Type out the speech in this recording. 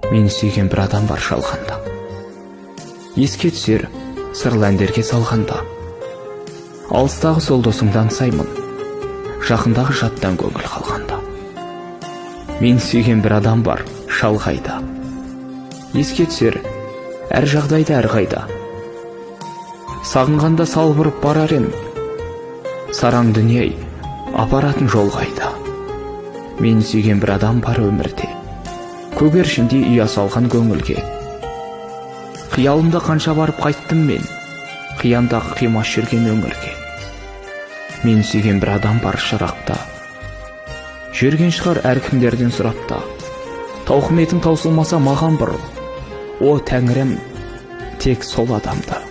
Мені сүйген бір адам бар шалғанда. Еске түсер сырлы әндерге салғанда. Алыстағы сол досыңдан саймын, жақындағы жаттан көңіл қалғанда. Мені сүйген бір адам бар шалғайда. Еске түсер әр жағдайда, әр қайда. Сағынғанда салбырып барар ем, сараң дүние апаратын жол қайда. Мені сүйген бір адам бар өмірде, көгершіндей ұя салған көңілге. Қиялымда қанша барып қайттым мен, қияндағы қимас жүрген өңірге. Мені сүйген бір адам бар шырақта, жүрген шығар әркімдерден сұрапта. Тауқыметің таусылмаса маған бұрыл, о тәңірім, тек сол адамды.